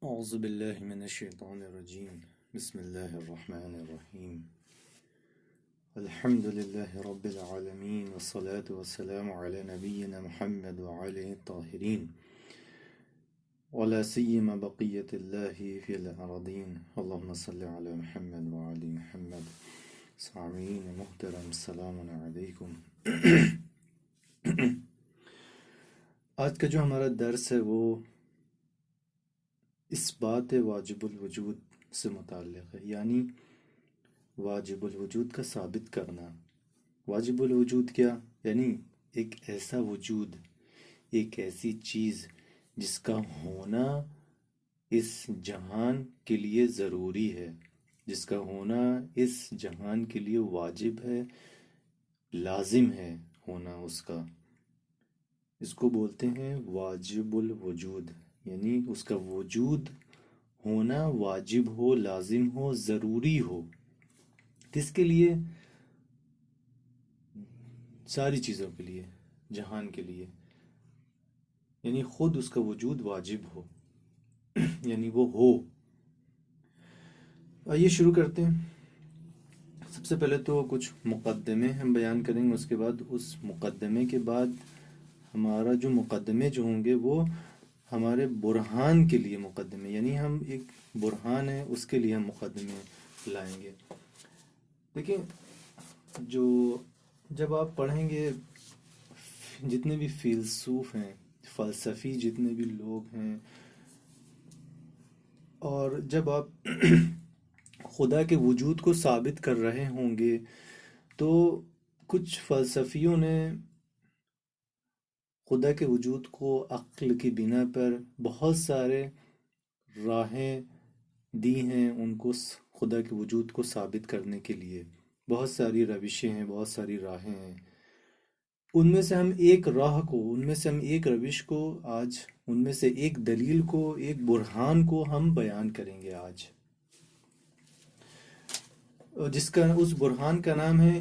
أعوذ بالله من الشيطان الرجيم بسم الله الرحمن الرحيم الحمد لله رب العالمين والصلاة والسلام على نبينا محمد وعلى الطاهرين ولا سيما بقية الله في الأرضين اللهم صل على محمد وعلى محمد سامعین محترم السلام علیکم۔ آج کا جو ہمارا درس ہے وہ اس بات واجب الوجود سے متعلق ہے، یعنی واجب الوجود کا ثابت کرنا۔ واجب الوجود کیا؟ یعنی ایک ایسا وجود، ایک ایسی چیز جس کا ہونا اس جہان کے لیے ضروری ہے، جس کا ہونا اس جہان کے لیے واجب ہے، لازم ہے ہونا اس کا۔ اس کو بولتے ہیں واجب الوجود، یعنی اس کا وجود ہونا واجب ہو، لازم ہو، ضروری ہو۔ کس کے لیے؟ ساری چیزوں کے لیے، جہان کے لیے، یعنی خود اس کا وجود واجب ہو، یعنی وہ ہو۔ آئیے شروع کرتے ہیں۔ سب سے پہلے تو کچھ مقدمے ہم بیان کریں گے، اس کے بعد اس مقدمے کے بعد ہمارا جو مقدمے جو ہوں گے وہ ہمارے برہان کے لیے مقدمے، یعنی ہم ایک برہان ہے اس کے لیے ہم مقدمے لائیں گے۔ دیکھیں، جب آپ پڑھیں گے جتنے بھی فیلسوف ہیں، فلسفی جتنے بھی لوگ ہیں، اور جب آپ خدا کے وجود کو ثابت کر رہے ہوں گے تو کچھ فلسفیوں نے خدا کے وجود کو عقل کی بنا پر بہت سارے راہیں دی ہیں ان کو خدا کے وجود کو ثابت کرنے کے لیے۔ بہت ساری روشیں ہیں، بہت ساری راہیں ہیں۔ ان میں سے ہم ایک راہ کو، ان میں سے ہم ایک روش کو آج، ان میں سے ایک دلیل کو، ایک برہان کو ہم بیان کریں گے آج، جس کا اس برہان کا نام ہے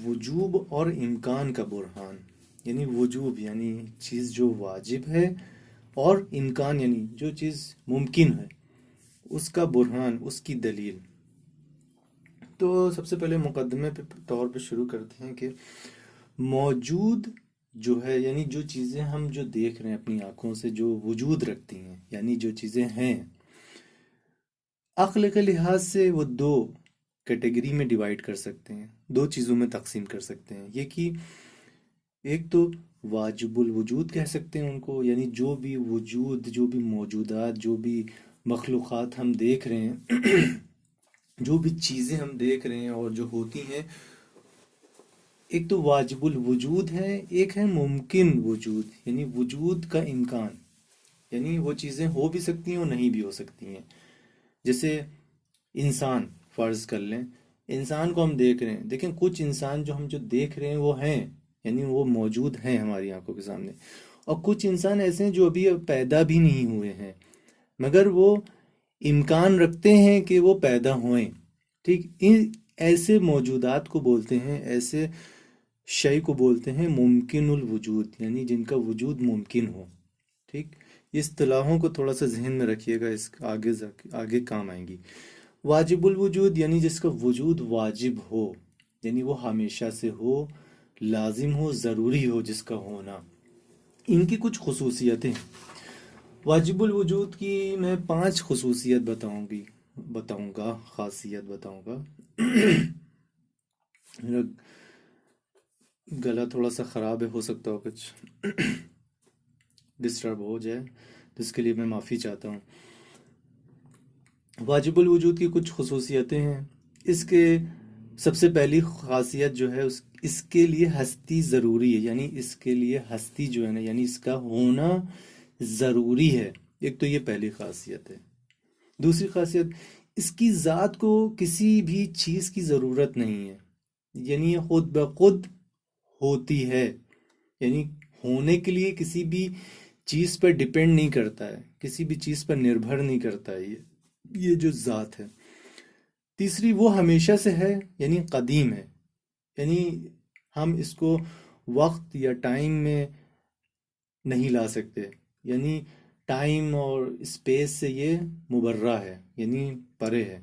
وجوب اور امکان کا برہان۔ یعنی وجوب یعنی چیز جو واجب ہے، اور امکان یعنی جو چیز ممکن ہے، اس کا برہان، اس کی دلیل۔ تو سب سے پہلے مقدمے پہ طور پہ شروع کرتے ہیں کہ موجود جو ہے، یعنی جو چیزیں ہم جو دیکھ رہے ہیں اپنی آنکھوں سے، جو وجود رکھتی ہیں، یعنی جو چیزیں ہیں، عقل کے لحاظ سے وہ دو کیٹیگری میں ڈیوائیڈ کر سکتے ہیں، دو چیزوں میں تقسیم کر سکتے ہیں۔ یہ کہ ایک تو واجب الوجود کہہ سکتے ہیں ان کو، یعنی جو بھی وجود، جو بھی موجودات، جو بھی مخلوقات ہم دیکھ رہے ہیں، جو بھی چیزیں ہم دیکھ رہے ہیں اور جو ہوتی ہیں، ایک تو واجب الوجود ہے، ایک ہے ممکن وجود، یعنی وجود کا امکان، یعنی وہ چیزیں ہو بھی سکتی ہیں اور نہیں بھی ہو سکتی ہیں۔ جیسے انسان فرض کر لیں، انسان کو ہم دیکھ رہے ہیں، دیکھیں کچھ انسان جو ہم جو دیکھ رہے ہیں وہ ہیں، یعنی وہ موجود ہیں ہماری آنکھوں کے سامنے، اور کچھ انسان ایسے ہیں جو ابھی پیدا بھی نہیں ہوئے ہیں مگر وہ امکان رکھتے ہیں کہ وہ پیدا ہوئیں۔ ٹھیک، ایسے موجودات کو بولتے ہیں، ایسے شے کو بولتے ہیں ممکن الوجود، یعنی جن کا وجود ممکن ہو۔ ٹھیک، اس اصطلاحوں کو تھوڑا سا ذہن میں رکھیے گا، اس آگے کام آئیں گی۔ واجب الوجود یعنی جس کا وجود واجب ہو، یعنی وہ ہمیشہ سے ہو، لازم ہو، ضروری ہو جس کا ہونا۔ ان کی کچھ خصوصیتیں ہیں۔ واجب الوجود کی میں 5 خصوصیت بتاؤں گا، خاصیت بتاؤں گا۔ میرا گلا تھوڑا سا خراب ہے، ہو سکتا ہو کچھ ڈسٹرب ہو جائے، جس کے لیے میں معافی چاہتا ہوں۔ واجب الوجود کی کچھ خصوصیتیں ہیں۔ اس کے سب سے پہلی خاصیت جو ہے، اس کے لیے ہستی ضروری ہے، یعنی اس کے لیے ہستی جو ہے نا، یعنی اس کا ہونا ضروری ہے۔ ایک تو یہ پہلی خاصیت ہے۔ دوسری خاصیت، اس کی ذات کو کسی بھی چیز کی ضرورت نہیں ہے، یعنی یہ خود بخود ہوتی ہے، یعنی ہونے کے لیے کسی بھی چیز پر ڈیپینڈ نہیں کرتا ہے، کسی بھی چیز پر نربھر نہیں کرتا ہے یہ جو ذات ہے۔ تیسری، وہ ہمیشہ سے ہے، یعنی قدیم ہے، یعنی ہم اس کو وقت یا ٹائم میں نہیں لا سکتے، یعنی ٹائم اور اسپیس سے یہ مبرہ ہے، یعنی پرے ہے۔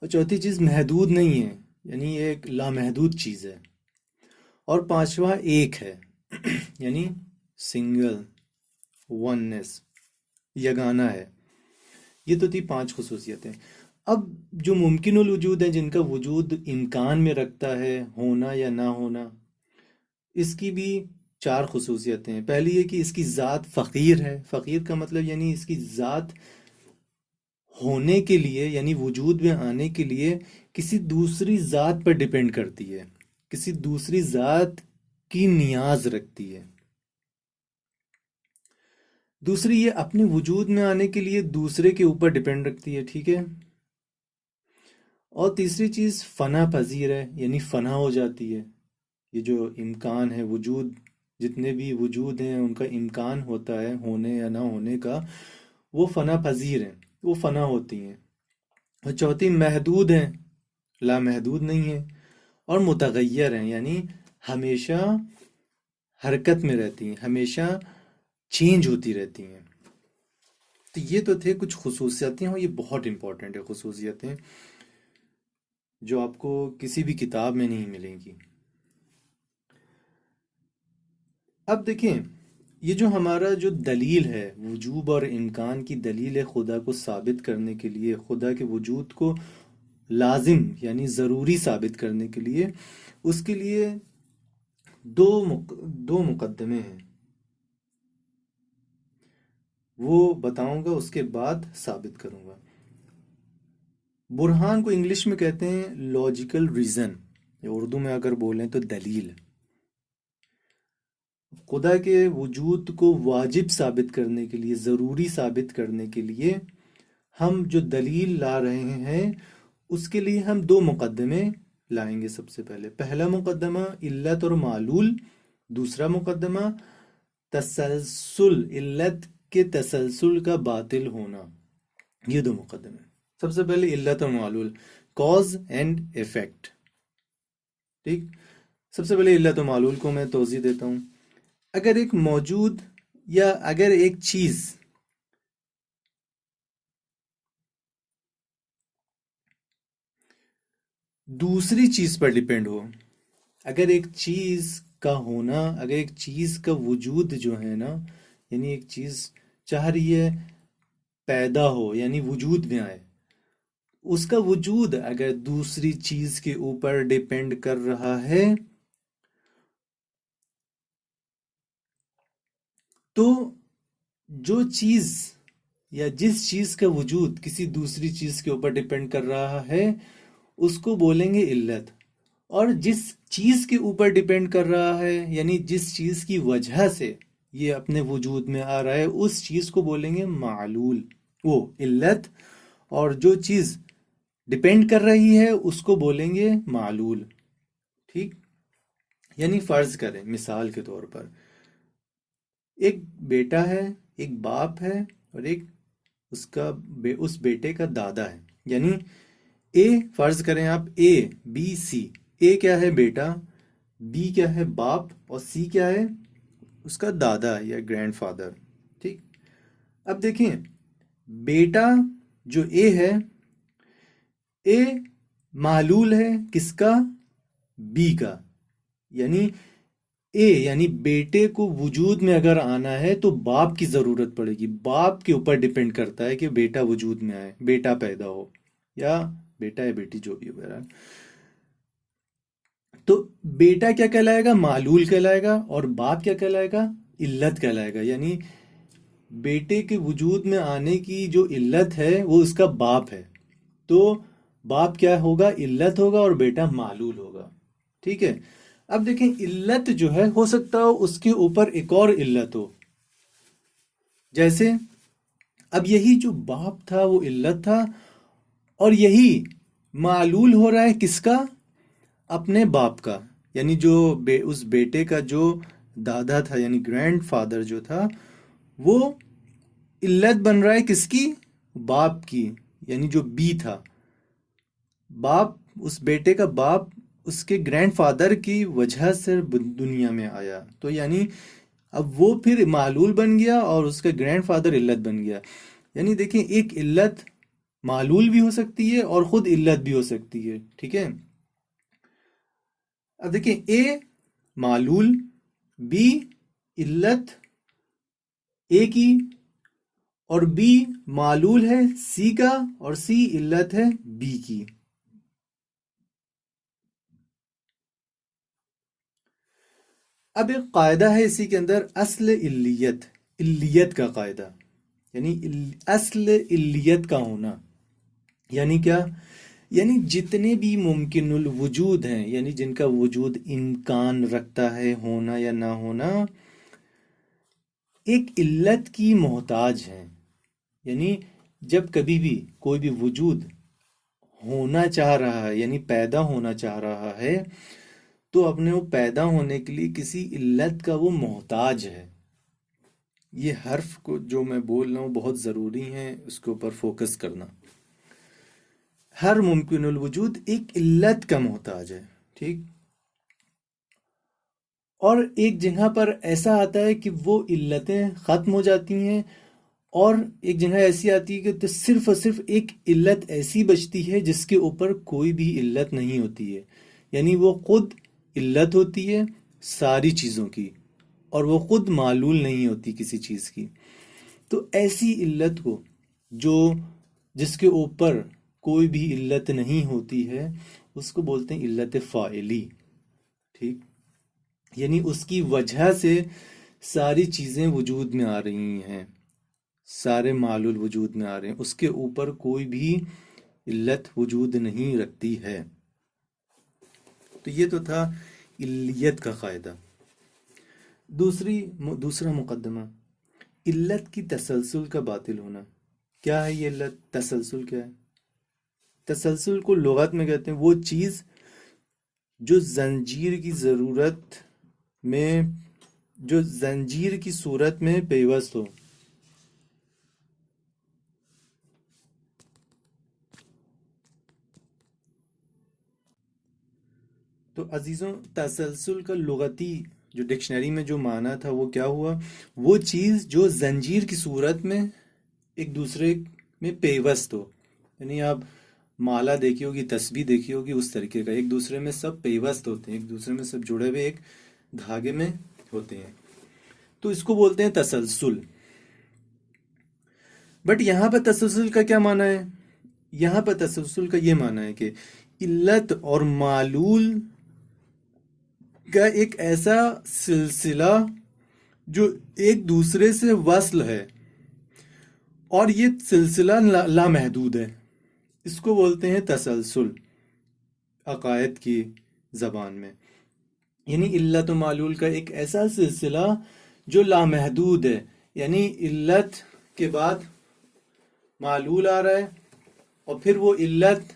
اور چوتھی چیز محدود نہیں ہے، یعنی یہ ایک لامحدود چیز ہے۔ اور پانچواں ایک ہے، یعنی سنگل، وننس، یگانہ ہے۔ یہ تو تھی 5 خصوصیتیں۔ اب جو ممکن الوجود ہیں، جن کا وجود امکان میں رکھتا ہے ہونا یا نہ ہونا، اس کی بھی 4 خصوصیتیں ہیں۔ پہلی یہ کہ اس کی ذات فقیر ہے۔ فقیر کا مطلب یعنی اس کی ذات ہونے کے لیے، یعنی وجود میں آنے کے لیے کسی دوسری ذات پر ڈیپینڈ کرتی ہے، کسی دوسری ذات کی نیاز رکھتی ہے۔ دوسری، یہ اپنے وجود میں آنے کے لیے دوسرے کے اوپر ڈیپینڈ رکھتی ہے، ٹھیک ہے۔ اور تیسری چیز فنا پذیر ہے، یعنی فنا ہو جاتی ہے۔ یہ جو امکان ہے، وجود، جتنے بھی وجود ہیں ان کا امکان ہوتا ہے ہونے یا نہ ہونے کا، وہ فنا پذیر ہیں، وہ فنا ہوتی ہیں۔ اور چوتھی محدود ہیں، لامحدود نہیں ہیں، اور متغیر ہیں، یعنی ہمیشہ حرکت میں رہتی ہیں، ہمیشہ چینج ہوتی رہتی ہیں۔ تو یہ تو تھے کچھ خصوصیتیں، اور یہ بہت امپورٹنٹ ہے خصوصیتیں، جو آپ کو کسی بھی کتاب میں نہیں ملیں گی۔ اب دیکھیں، یہ جو ہمارا جو دلیل ہے، وجوب اور امکان کی دلیل ہے، خدا کو ثابت کرنے کے لیے، خدا کے وجود کو لازم یعنی ضروری ثابت کرنے کے لیے، اس کے لیے دو مقدمے ہیں، وہ بتاؤں گا، اس کے بعد ثابت کروں گا۔ برہان کو انگلش میں کہتے ہیں لاجیکل ریزن، یا اردو میں اگر بولیں تو دلیل۔ خدا کے وجود کو واجب ثابت کرنے کے لیے، ضروری ثابت کرنے کے لیے ہم جو دلیل لا رہے ہیں، اس کے لیے ہم 2 مقدمے لائیں گے۔ سب سے پہلا مقدمہ علت اور معلول، دوسرا مقدمہ تسلسل، علت کے تسلسل کا باطل ہونا۔ یہ 2 مقدمے۔ سب سے پہلے علت اور معلول، کاز اینڈ ایفیکٹ، ٹھیک۔ سب سے پہلے علت و معلول کو میں توضیح دیتا ہوں۔ اگر ایک موجود یا اگر ایک چیز دوسری چیز پر ڈیپینڈ ہو، اگر ایک چیز کا ہونا، اگر ایک چیز کا وجود جو ہے نا، یعنی ایک چیز چاہ رہی ہے پیدا ہو، یعنی وجود میں آئے، اس کا وجود اگر دوسری چیز کے اوپر ڈیپینڈ کر رہا ہے، تو جو چیز یا جس چیز کا وجود کسی دوسری چیز کے اوپر ڈیپینڈ کر رہا ہے، اس کو بولیں گے علت۔ اور جس چیز کے اوپر ڈیپینڈ کر رہا ہے، یعنی جس چیز کی وجہ سے یہ اپنے وجود میں آ رہا ہے، اس چیز کو بولیں گے معلول، وہ علت۔ اور جو چیز ڈیپینڈ کر رہی ہے، اس کو بولیں گے معلول، ٹھیک۔ یعنی فرض کریں مثال کے طور پر، ایک بیٹا ہے، ایک باپ ہے، اور ایک اس بیٹے کا دادا ہے، یعنی اے، فرض کریں آپ اے بی سی، اے کیا ہے بیٹا، بی کیا ہے باپ، اور سی کیا ہے اس کا دادا یا گرینڈ فادر، ٹھیک۔ اب دیکھیں، بیٹا جو اے ہے، اے معلول ہے کس کا، بی کا، یعنی اے یعنی بیٹے کو وجود میں اگر آنا ہے تو باپ کی ضرورت پڑے گی، باپ کے اوپر ڈیپینڈ کرتا ہے کہ بیٹا وجود میں آئے، بیٹا پیدا ہو، یا بیٹا یا بیٹی جو بھی ہو بہرحال۔ تو بیٹا کیا کہلائے گا، معلول کہلائے گا، اور باپ کیا کہلائے گا، علت کہلائے گا۔ یعنی بیٹے کے وجود میں آنے کی جو علت ہے وہ اس کا باپ ہے، تو باپ کیا ہوگا، علت ہوگا، اور بیٹا معلول ہوگا، ٹھیک ہے۔ اب دیکھیں، علت جو ہے ہو سکتا ہو اس کے اوپر ایک اور علت ہو، جیسے اب یہی جو باپ تھا وہ علت تھا، اور یہی معلول ہو رہا ہے کس کا، اپنے باپ کا، یعنی جو اس بیٹے کا جو دادا تھا، یعنی گرینڈ فادر جو تھا، وہ علت بن رہا ہے کس کی، باپ کی، یعنی جو بی تھا، باپ، اس بیٹے کا باپ اس کے گرینڈ فادر کی وجہ سے دنیا میں آیا۔ تو یعنی اب وہ پھر معلول بن گیا اور اس کا گرینڈ فادر علت بن گیا. یعنی دیکھیں ایک علت معلول بھی ہو سکتی ہے اور خود علت بھی ہو سکتی ہے. ٹھیک ہے. اب دیکھیں اے معلول، بی علت اے کی، اور بی معلول ہے سی کا اور سی علت ہے بی کی. اب ایک قاعدہ ہے اسی کے اندر، اصل علیت، علیت کا قاعدہ، یعنی اصل علیت کا ہونا. یعنی کیا؟ یعنی جتنے بھی ممکن الوجود ہیں، یعنی جن کا وجود امکان رکھتا ہے ہونا یا نہ ہونا، ایک علت کی محتاج ہیں. یعنی جب کبھی بھی کوئی بھی وجود ہونا چاہ رہا ہے، یعنی پیدا ہونا چاہ رہا ہے، تو اپنے وہ پیدا ہونے کے لیے کسی علت کا وہ محتاج ہے. یہ حرف کو جو میں بول رہا ہوں بہت ضروری ہے، اس کے اوپر فوکس کرنا. ہر ممکن الوجود ایک علت کا محتاج ہے. ٹھیک. اور ایک جگہ پر ایسا آتا ہے کہ وہ علتیں ختم ہو جاتی ہیں، اور ایک جگہ ایسی آتی ہے کہ تو صرف اور صرف ایک علت ایسی بچتی ہے جس کے اوپر کوئی بھی علت نہیں ہوتی ہے. یعنی وہ خود علت ہوتی ہے ساری چیزوں کی، اور وہ خود معلول نہیں ہوتی کسی چیز کی. تو ایسی علت کو جس کے اوپر کوئی بھی علت نہیں ہوتی ہے، اس کو بولتے ہیں علت فاعلی. ٹھیک. یعنی اس کی وجہ سے ساری چیزیں وجود میں آ رہی ہیں، سارے معلول وجود میں آ رہے ہیں، اس کے اوپر کوئی بھی علت وجود نہیں رکھتی ہے. تو یہ تو تھا علیت کا قاعدہ. دوسرا مقدمہ، علت کی تسلسل کا باطل ہونا. کیا ہے یہ علت؟ تسلسل کیا ہے؟ تسلسل کو لغت میں کہتے ہیں وہ چیز جو زنجیر کی صورت میں پیوست ہو. تو عزیزوں، تسلسل کا لغتی جو ڈکشنری میں جو معنی تھا وہ کیا ہوا؟ وہ چیز جو زنجیر کی صورت میں ایک دوسرے میں پیوست ہو. یعنی آپ مالا دیکھی ہوگی، تسبیح دیکھی ہوگی، اس طریقے کا ایک دوسرے میں سب پیوست ہوتے ہیں، ایک دوسرے میں سب جڑے ہوئے ایک دھاگے میں ہوتے ہیں. تو اس کو بولتے ہیں تسلسل. بٹ یہاں پر تسلسل کا کیا معنی ہے؟ یہاں پر تسلسل کا یہ معنی ہے کہ علت اور معلول کا ایک ایسا سلسلہ جو ایک دوسرے سے وصل ہے، اور یہ سلسلہ لامحدود ہے. اس کو بولتے ہیں تسلسل عقائد کی زبان میں. یعنی علت و معلول کا ایک ایسا سلسلہ جو لامحدود ہے. یعنی علت کے بعد معلول آ رہا ہے، اور پھر وہ علت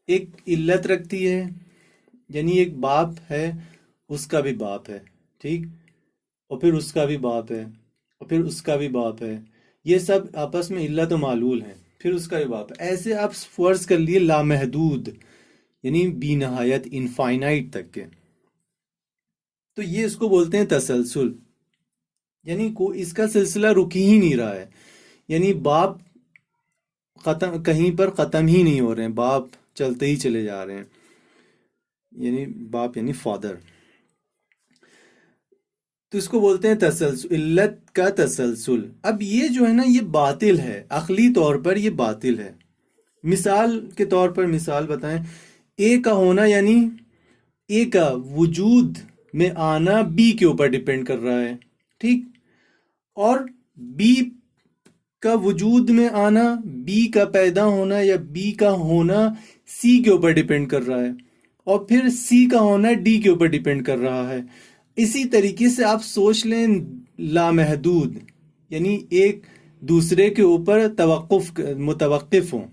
ایک علت رکھتی ہے. یعنی ایک باپ ہے، اس کا بھی باپ ہے. ٹھیک. اور پھر اس کا بھی باپ ہے، اور پھر اس کا بھی باپ ہے. یہ سب آپس میں علت و معلول ہیں. پھر اس کا بھی باپ ہے. ایسے آپ فرض کر لیے لامحدود، یعنی بی نہایت، انفائنائٹ تک کے. تو یہ اس کو بولتے ہیں تسلسل. یعنی اس کا سلسلہ رک ہی نہیں رہا ہے. یعنی باپ کہیں پر ختم ہی نہیں ہو رہے ہیں، باپ چلتے ہی چلے جا رہے ہیں. یعنی باپ یعنی فادر. تو اس کو بولتے ہیں تسلسل، علت کا تسلسل. اب یہ جو ہے نا، یہ باطل ہے، عقلی طور پر یہ باطل ہے. مثال کے طور پر مثال بتائیں. اے کا ہونا یعنی اے کا وجود میں آنا بی کے اوپر ڈیپینڈ کر رہا ہے. ٹھیک. اور بی کا وجود میں آنا، بی کا پیدا ہونا یا بی کا ہونا سی کے اوپر ڈیپینڈ کر رہا ہے، اور پھر سی کا ہونا ڈی کے اوپر ڈیپینڈ کر رہا ہے. اسی طریقے سے آپ سوچ لیں لامحدود، یعنی ایک دوسرے کے اوپر متوقف ہوں،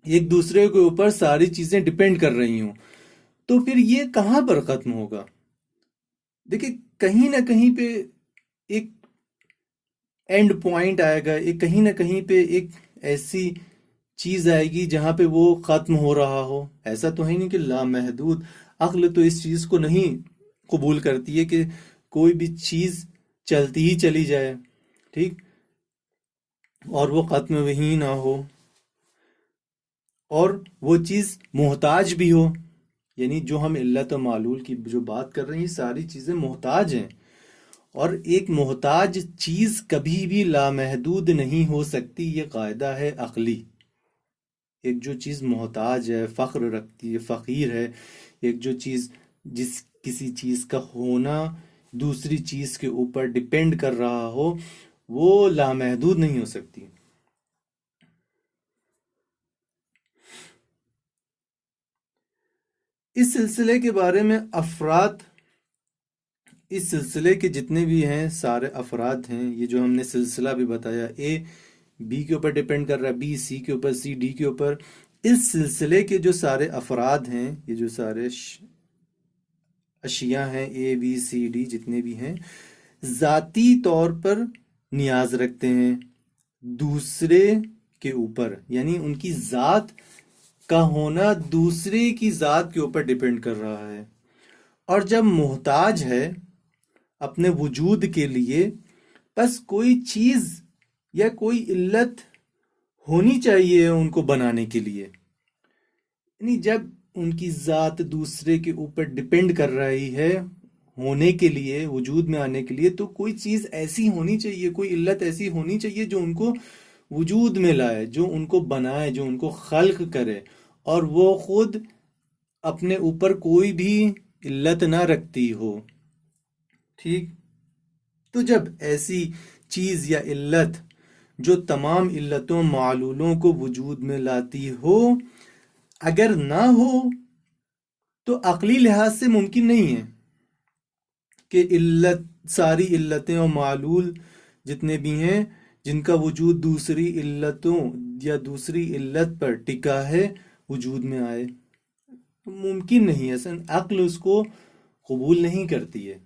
ایک دوسرے کے اوپر ساری چیزیں ڈیپینڈ کر رہی ہوں. تو پھر یہ کہاں پر ختم ہوگا؟ دیکھیں کہیں نہ کہیں پہ ایک اینڈ پوائنٹ آئے گا، ایک کہیں نہ کہیں پہ ایک ایسی چیز آئے گی جہاں پہ وہ ختم ہو رہا ہو. ایسا تو ہے نہیں کہ لامحدود. عقل تو اس چیز کو نہیں قبول کرتی ہے کہ کوئی بھی چیز چلتی ہی چلی جائے، ٹھیک، اور وہ ختم بھی نہ ہو، اور وہ چیز محتاج بھی ہو، یعنی جو ہم علت و معلول کی جو بات کر رہے ہیں یہ ساری چیزیں محتاج ہیں، اور ایک محتاج چیز کبھی بھی لامحدود نہیں ہو سکتی، یہ قاعدہ ہے عقلی۔ ایک جو چیز محتاج ہے، فقر رکھتی ہے، فقیر ہے، ایک جو چیز کسی چیز کا ہونا دوسری چیز کے اوپر ڈپینڈ کر رہا ہو، وہ لامحدود نہیں ہو سکتی۔ اس سلسلے کے بارے میں اس سلسلے کے جتنے بھی ہیں سارے افراد ہیں، یہ جو ہم نے سلسلہ بھی بتایا، اے بی کے اوپر ڈیپینڈ کر رہا ہے، بی سی کے اوپر، سی ڈی کے اوپر، اس سلسلے کے جو سارے افراد ہیں، یہ جو سارے اشیاء ہیں، اے بی سی ڈی جتنے بھی ہیں، ذاتی طور پر نیاز رکھتے ہیں دوسرے کے اوپر، یعنی ان کی ذات کا ہونا دوسرے کی ذات کے اوپر ڈیپینڈ کر رہا ہے، اور جب محتاج ہے اپنے وجود کے لیے، بس کوئی چیز یا کوئی علت ہونی چاہیے ان کو بنانے کے لیے، یعنی جب ان کی ذات دوسرے کے اوپر ڈیپینڈ کر رہی ہے ہونے کے لیے، وجود میں آنے کے لیے، تو کوئی چیز ایسی ہونی چاہیے، کوئی علت ایسی ہونی چاہیے جو ان کو وجود میں لائے، جو ان کو بنائے، جو ان کو خلق کرے، اور وہ خود اپنے اوپر کوئی بھی علت نہ رکھتی ہو، ٹھیک۔ تو جب ایسی چیز یا علت جو تمام علتوں معلولوں کو وجود میں لاتی ہو اگر نہ ہو تو عقلی لحاظ سے ممکن نہیں ہے کہ ساری علتیں اور معلول جتنے بھی ہیں جن کا وجود دوسری علتوں یا دوسری علت پر ٹکا ہے وجود میں آئے، ممکن نہیں ہے، عقل اس کو قبول نہیں کرتی ہے۔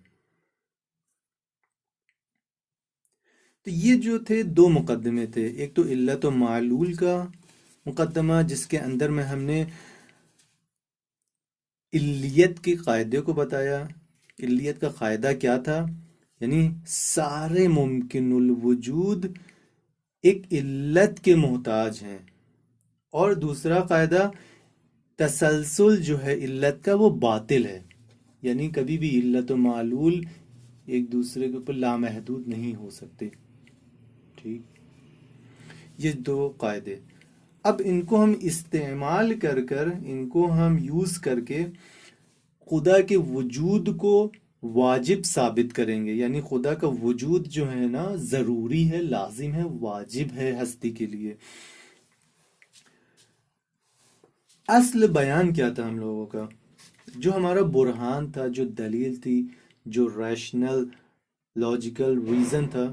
تو یہ جو تھے دو مقدمے تھے، ایک تو علت و معلول کا مقدمہ جس کے اندر میں ہم نے علیت کے قاعدے کو بتایا۔ علیت کا قاعدہ کیا تھا؟ یعنی سارے ممکن الوجود ایک علت کے محتاج ہیں، اور دوسرا قاعدہ تسلسل جو ہے علت کا وہ باطل ہے، یعنی کبھی بھی علت و معلول ایک دوسرے کے اوپر لامحدود نہیں ہو سکتے، ٹھیک۔ یہ دو قاعدے، اب ان کو ہم استعمال کر ان کو ہم یوز کر کے خدا کے وجود کو واجب ثابت کریں گے، یعنی خدا کا وجود جو ہے نا ضروری ہے، لازم ہے، واجب ہے ہستی کے لیے۔ اصل بیان کیا تھا ہم لوگوں کا؟ جو ہمارا برہان تھا، جو دلیل تھی، جو ریشنل لاجیکل ریزن تھا،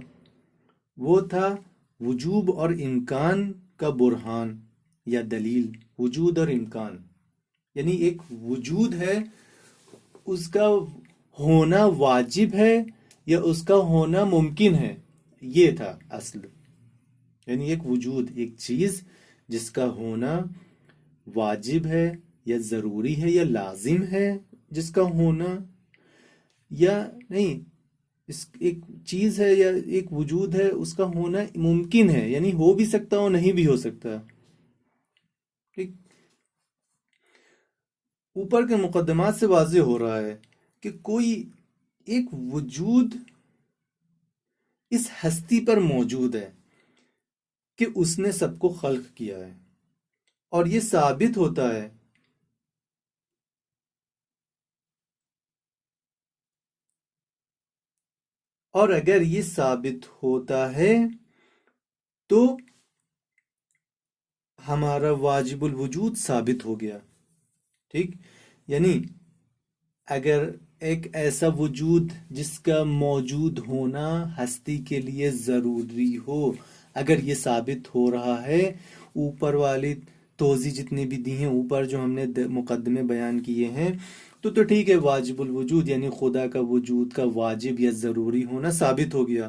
وہ تھا وجوب اور امکان کا برہان یا دلیل، وجود اور امکان، یعنی ایک وجود ہے، اس کا ہونا واجب ہے یا اس کا ہونا ممکن ہے، یہ تھا اصل، یعنی ایک وجود، ایک چیز جس کا ہونا واجب ہے یا ضروری ہے یا لازم ہے جس کا ہونا، یا نہیں، ایک چیز ہے یا ایک وجود ہے اس کا ہونا ممکن ہے، یعنی ہو بھی سکتا ہو نہیں بھی ہو سکتا، ٹھیک۔ اوپر کے مقدمات سے واضح ہو رہا ہے کہ کوئی ایک وجود اس ہستی پر موجود ہے کہ اس نے سب کو خلق کیا ہے، اور یہ ثابت ہوتا ہے اور اگر یہ ثابت ہوتا ہے تو ہمارا واجب الوجود ثابت ہو گیا، ٹھیک۔ یعنی اگر ایک ایسا وجود جس کا موجود ہونا ہستی کے لیے ضروری ہو، اگر یہ ثابت ہو رہا ہے، اوپر والی توضیح جتنی بھی دی ہیں، اوپر جو ہم نے مقدمے بیان کیے ہیں، تو ٹھیک ہے، واجب الوجود یعنی خدا کا وجود کا واجب یا ضروری ہونا ثابت ہو گیا۔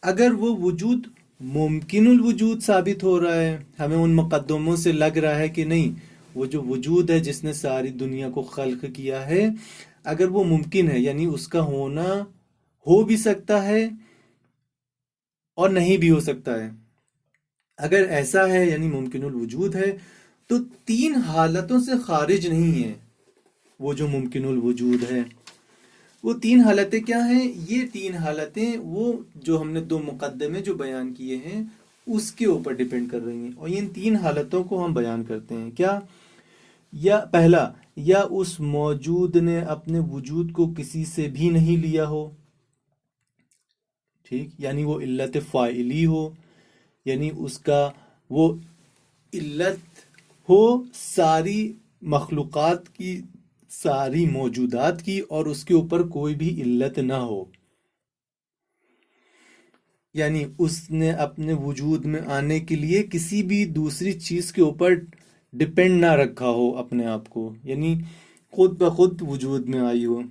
اگر وہ وجود ممکن الوجود ثابت ہو رہا ہے، ہمیں ان مقدموں سے لگ رہا ہے کہ نہیں، وہ جو وجود ہے جس نے ساری دنیا کو خلق کیا ہے، اگر وہ ممکن ہے، یعنی اس کا ہونا ہو بھی سکتا ہے اور نہیں بھی ہو سکتا ہے. اگر ایسا ہے یعنی ممکن الوجود ہے تو تین حالتوں سے خارج نہیں ہے وہ جو ممکن الوجود ہے. وہ تین حالتیں کیا ہیں؟ یہ تین حالتیں وہ جو ہم نے دو مقدمے جو بیان کیے ہیں اس کے اوپر ڈیپینڈ کر رہی ہیں، اور ان تین حالتوں کو ہم بیان کرتے ہیں. کیا؟ یا پہلا، یا اس موجود نے اپنے وجود کو کسی سے بھی نہیں لیا ہو، ٹھیک، یعنی وہ علت فاعلی ہو، یعنی اس کا وہ علت ہو ساری مخلوقات کی، ساری موجودات کی، اور اس کے اوپر کوئی بھی علت نہ ہو، یعنی اس نے اپنے وجود میں آنے کے لیے کسی بھی دوسری چیز کے اوپر ڈپینڈ نہ رکھا ہو اپنے آپ کو، یعنی خود بخود وجود میں آئی ہو.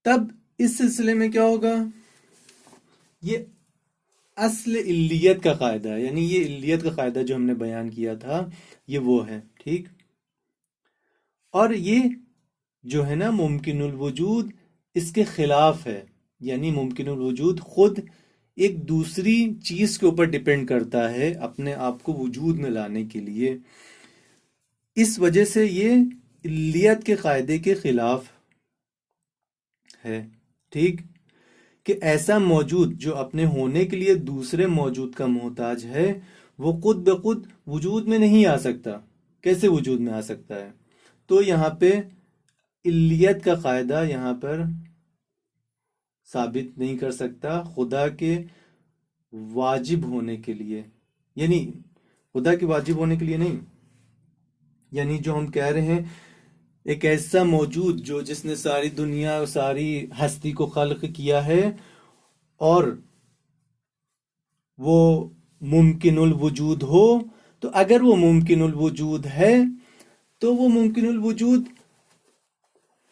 تب اس سلسلے میں کیا ہوگا؟ یہ اصل علیت کا قاعدہ ہے، یعنی یہ علیت کا قاعدہ جو ہم نے بیان کیا تھا یہ وہ ہے، ٹھیک. اور یہ جو ہے نا ممکن الوجود اس کے خلاف ہے، یعنی ممکن الوجود خود ایک دوسری چیز کے اوپر ڈیپینڈ کرتا ہے اپنے آپ کو وجود میں لانے کے لیے. اس وجہ سے یہ علیت کے قاعدے کے خلاف ہے، ٹھیک، کہ ایسا موجود جو اپنے ہونے کے لیے دوسرے موجود کا محتاج ہے وہ خود بخود وجود میں نہیں آ سکتا. کیسے وجود میں آ سکتا ہے؟ تو یہاں پہ علیت کا قاعدہ یہاں پر ثابت نہیں کر سکتا خدا کے واجب ہونے کے لیے، یعنی خدا کے واجب ہونے کے لیے نہیں، یعنی جو ہم کہہ رہے ہیں ایک ایسا موجود جو جس نے ساری دنیا اور ساری ہستی کو خلق کیا ہے اور وہ ممکن الوجود ہو، تو اگر وہ ممکن الوجود ہے تو وہ ممکن الوجود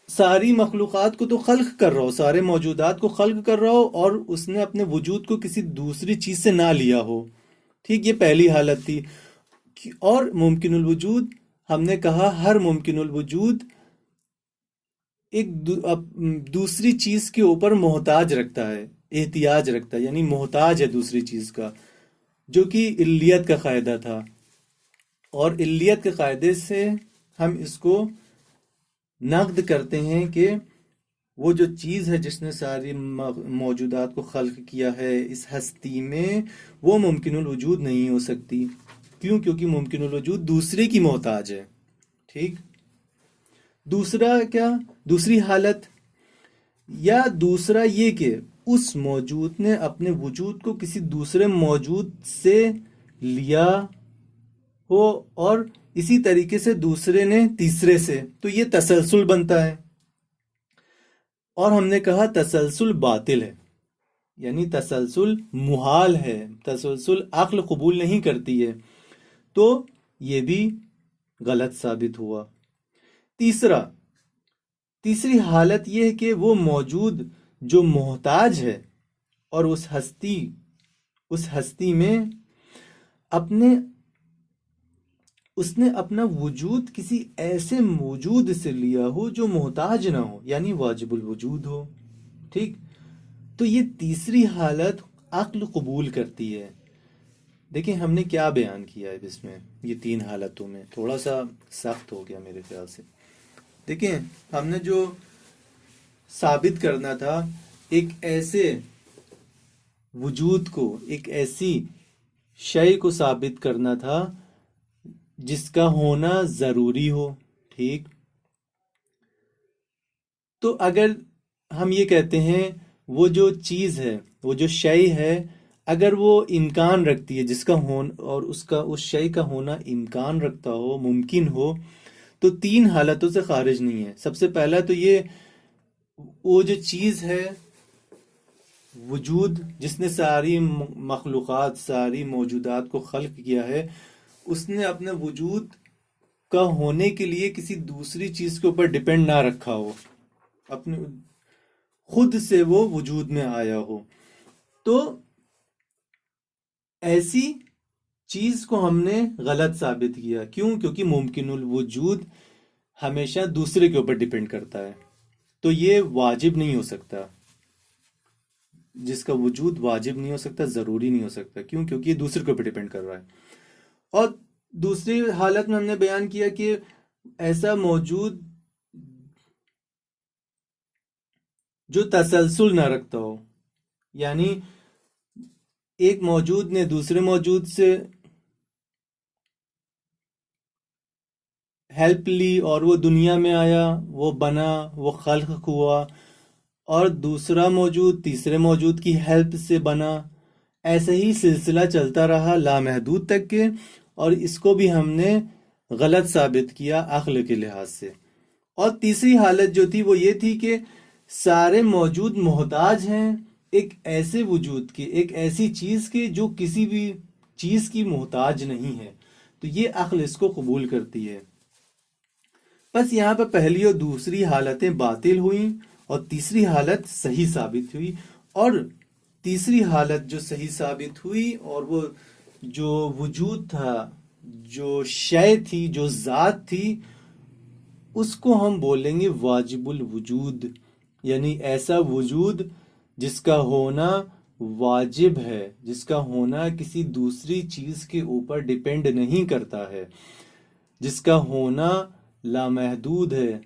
ساری مخلوقات کو تو خلق کر رہا ہو، سارے موجودات کو خلق کر رہا ہو، اور اس نے اپنے وجود کو کسی دوسری چیز سے نہ لیا ہو، ٹھیک. یہ پہلی حالت تھی. اور ممکن الوجود ہم نے کہا ہر ممکن الوجود ایک دوسری چیز کے اوپر محتاج رکھتا ہے، احتیاج رکھتا ہے، یعنی محتاج ہے دوسری چیز کا، جو کہ علیت کا قاعدہ تھا. اور علیت کے قاعدے سے ہم اس کو نقد کرتے ہیں کہ وہ جو چیز ہے جس نے ساری موجودات کو خلق کیا ہے اس ہستی میں، وہ ممکن الوجود نہیں ہو سکتی. کیوں؟ کیونکہ ممکن الوجود دوسرے کی محتاج ہے، ٹھیک. دوسرا کیا؟ دوسری حالت، یا دوسرا یہ کہ اس موجود نے اپنے وجود کو کسی دوسرے موجود سے لیا ہو، اور اسی طریقے سے دوسرے نے تیسرے سے، تو یہ تسلسل بنتا ہے. اور ہم نے کہا تسلسل باطل ہے، یعنی تسلسل محال ہے، تسلسل عقل قبول نہیں کرتی ہے، تو یہ بھی غلط ثابت ہوا. تیسری حالت یہ ہے کہ وہ موجود جو محتاج ہے اور اس ہستی میں اس نے اپنا وجود کسی ایسے موجود سے لیا ہو جو محتاج نہ ہو، یعنی واجب الوجود ہو، ٹھیک. تو یہ تیسری حالت عقل قبول کرتی ہے. دیکھیں ہم نے کیا بیان کیا ہے اس میں، یہ تین حالتوں میں تھوڑا سا سخت ہو گیا میرے خیال سے. دیکھیں ہم نے جو ثابت کرنا تھا ایک ایسے وجود کو، ایک ایسی شے کو ثابت کرنا تھا جس کا ہونا ضروری ہو، ٹھیک. تو اگر ہم یہ کہتے ہیں وہ جو چیز ہے، وہ جو شے ہے، اگر وہ امکان رکھتی ہے جس کا ہونا، اور اس شے کا ہونا امکان رکھتا ہو، ممکن ہو، تو تین حالتوں سے خارج نہیں ہے. سب سے پہلا تو یہ وہ جو چیز ہے وجود جس نے ساری مخلوقات، ساری موجودات کو خلق کیا ہے، اس نے اپنے وجود کا ہونے کے لیے کسی دوسری چیز کے اوپر ڈیپینڈ نہ رکھا ہو، اپنے خود سے وہ وجود میں آیا ہو. تو ایسی چیز کو ہم نے غلط ثابت کیا. کیوں؟ کیونکہ ممکن الوجود ہمیشہ دوسرے کے اوپر ڈیپینڈ کرتا ہے. تو یہ واجب نہیں ہو سکتا، جس کا وجود واجب نہیں ہو سکتا، ضروری نہیں ہو سکتا. کیوں؟ کیونکہ یہ دوسرے کے اوپر ڈیپینڈ کر رہا ہے. اور دوسری حالت میں ہم نے بیان کیا کہ ایسا موجود جو تسلسل نہ رکھتا ہو، یعنی ایک موجود نے دوسرے موجود سے ہیلپ لی اور وہ دنیا میں آیا، وہ بنا، وہ خلق ہوا، اور دوسرا موجود تیسرے موجود کی ہیلپ سے بنا. ایسے ہی سلسلہ چلتا رہا لامحدود تک کے، اور اس کو بھی ہم نے غلط ثابت کیا عقل کے لحاظ سے. اور تیسری حالت جو تھی وہ یہ تھی کہ سارے موجود محتاج ہیں ایک ایسے وجود کے، ایک ایسی چیز کے جو کسی بھی چیز کی محتاج نہیں ہے. تو یہ عقل اس کو قبول کرتی ہے. بس یہاں پہ پہلی اور دوسری حالتیں باطل ہوئیں اور تیسری حالت صحیح ثابت ہوئی. اور تیسری حالت جو صحیح ثابت ہوئی، اور وہ جو وجود تھا، جو شے تھی، جو ذات تھی، اس کو ہم بولیں گے واجب الوجود. یعنی ایسا وجود جس کا ہونا واجب ہے، جس کا ہونا کسی دوسری چیز کے اوپر ڈیپینڈ نہیں کرتا ہے، جس کا ہونا لامحدود ہے،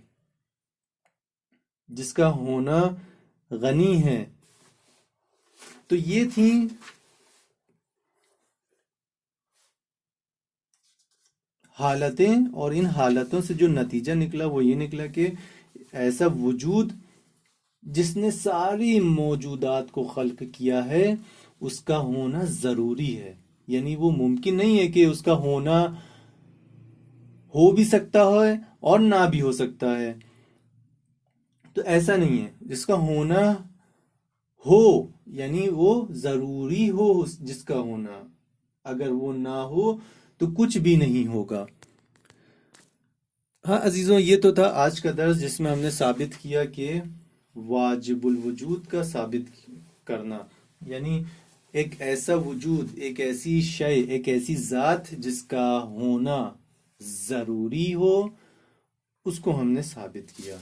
جس کا ہونا غنی ہے. تو یہ تھیں حالتیں، اور ان حالتوں سے جو نتیجہ نکلا وہ یہ نکلا کہ ایسا وجود جس نے ساری موجودات کو خلق کیا ہے، اس کا ہونا ضروری ہے. یعنی وہ ممکن نہیں ہے کہ اس کا ہونا ہو بھی سکتا ہے اور نہ بھی ہو سکتا ہے. تو ایسا نہیں ہے. جس کا ہونا ہو یعنی وہ ضروری ہو، جس کا ہونا، اگر وہ نہ ہو تو کچھ بھی نہیں ہوگا. ہاں عزیزوں، یہ تو تھا آج کا درس جس میں ہم نے ثابت کیا کہ واجب الوجود کا ثابت کرنا، یعنی ایک ایسا وجود، ایک ایسی شے، ایک ایسی ذات جس کا ہونا ضروری ہو، اس کو ہم نے ثابت کیا.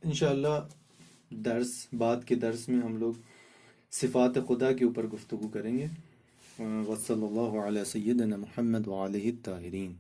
انشاءاللہ بعد کے درس میں ہم لوگ صفات خدا کے اوپر گفتگو کریں گے. وصلی اللہ علی سیدنا محمد وآلہ الطاہرین.